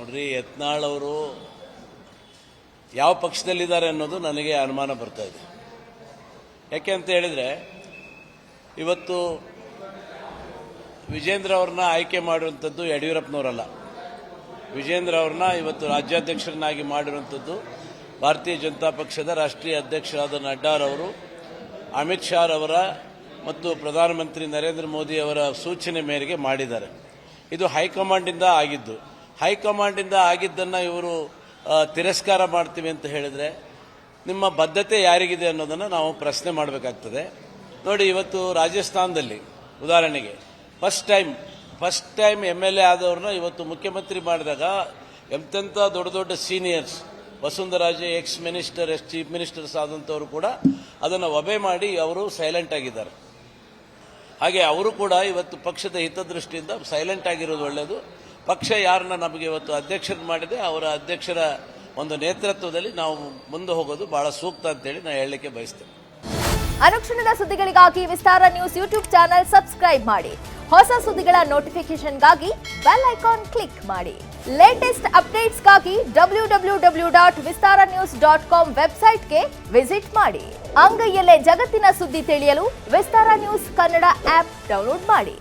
ನೋಡ್ರಿ, ಯತ್ನಾಳ್ ಅವರು ಯಾವ ಪಕ್ಷದಲ್ಲಿದ್ದಾರೆ ಅನ್ನೋದು ನನಗೆ ಅನುಮಾನ ಬರ್ತಾ ಇದೆ. ಯಾಕೆ ಅಂತ ಹೇಳಿದ್ರೆ, ಇವತ್ತು ವಿಜೇಂದ್ರ ಅವ್ರನ್ನ ಆಯ್ಕೆ ಮಾಡಿರುವಂಥದ್ದು ಯಡಿಯೂರಪ್ಪನವರಲ್ಲ. ವಿಜೇಂದ್ರ ಅವ್ರನ್ನ ಇವತ್ತು ರಾಜ್ಯಾಧ್ಯಕ್ಷರನ್ನಾಗಿ ಮಾಡಿರುವಂಥದ್ದು ಭಾರತೀಯ ಜನತಾ ಪಕ್ಷದ ರಾಷ್ಟ್ರೀಯ ಅಧ್ಯಕ್ಷರಾದ ನಡ್ಡಾರವರು, ಅಮಿತ್ ಶಾ ಅವರ ಮತ್ತು ಪ್ರಧಾನಮಂತ್ರಿ ನರೇಂದ್ರ ಮೋದಿ ಅವರ ಸೂಚನೆ ಮೇರೆಗೆ ಮಾಡಿದ್ದಾರೆ. ಇದು ಹೈಕಮಾಂಡಿಂದ ಆಗಿದ್ದು. ಹೈಕಮಾಂಡಿಂದ ಆಗಿದ್ದನ್ನು ಇವರು ತಿರಸ್ಕಾರ ಮಾಡ್ತೀವಿ ಅಂತ ಹೇಳಿದರೆ ನಿಮ್ಮ ಬದ್ಧತೆ ಯಾರಿಗಿದೆ ಅನ್ನೋದನ್ನು ನಾವು ಪ್ರಶ್ನೆ ಮಾಡಬೇಕಾಗ್ತದೆ. ನೋಡಿ, ಇವತ್ತು ರಾಜಸ್ಥಾನದಲ್ಲಿ ಉದಾಹರಣೆಗೆ ಫಸ್ಟ್ ಟೈಮ್ MLA ಆದವ್ರನ್ನ ಇವತ್ತು ಮುಖ್ಯಮಂತ್ರಿ ಮಾಡಿದಾಗ ಎಂತೆಂಥ ದೊಡ್ಡ ದೊಡ್ಡ seniors, Vasundhara Raje ex minister, chief ministers ಆದಂಥವರು ಕೂಡ ಅದನ್ನು ಒಬೆ ಮಾಡಿ ಅವರು ಸೈಲೆಂಟ್ ಆಗಿದ್ದಾರೆ. ಹಾಗೆ ಅವರು ಕೂಡ ಇವತ್ತು ಪಕ್ಷದ ಹಿತದೃಷ್ಟಿಯಿಂದ ಸೈಲೆಂಟ್ ಆಗಿರೋದು ಒಳ್ಳೆಯದು. ಪಕ್ಷ ಯಾರನ್ನ ನಮಗೆ ಇವತ್ತು ಅಧ್ಯಕ್ಷರು ಮಾಡಿದೆ, ಅವರ ಅಧ್ಯಕ್ಷರ ಒಂದು ನೇತೃತ್ವದಲ್ಲಿ ನಾವು ಮುಂದೆ ಹೋಗೋದು ಬಹಳ ಸೂಕ್ತ ಅಂತೇಳಿ ನಾನು ಹೇಳಲಿಕ್ಕೆ ಬಯಸ್ತೇನೆ. ಅನುಕ್ಷಣದ ಸುದ್ದಿಗಳಿಗಾಗಿ ವಿಸ್ತಾರ ನ್ಯೂಸ್ ಯೂಟ್ಯೂಬ್ ಚಾನೆಲ್ ಸಬ್ಸ್ಕ್ರೈಬ್ ಮಾಡಿ. ಹೊಸ ಸುದ್ದಿಗಳ ನೋಟಿಫಿಕೇಶನ್ಗಾಗಿ ಬೆಲ್ ಐಕಾನ್ ಕ್ಲಿಕ್ ಮಾಡಿ. ಲೇಟೆಸ್ಟ್ ಅಪ್ಡೇಟ್ಸ್ಗಾಗಿ www.vistaranews.com ವೆಬ್ಸೈಟ್ಗೆ ವಿಸಿಟ್ ಮಾಡಿ. ಅಂಗೈಯಲ್ಲೇ ಜಗತ್ತಿನ ಸುದ್ದಿ ತಿಳಿಯಲು ವಿಸ್ತಾರ ನ್ಯೂಸ್ ಕನ್ನಡ ಆಪ್ ಡೌನ್ಲೋಡ್ ಮಾಡಿ.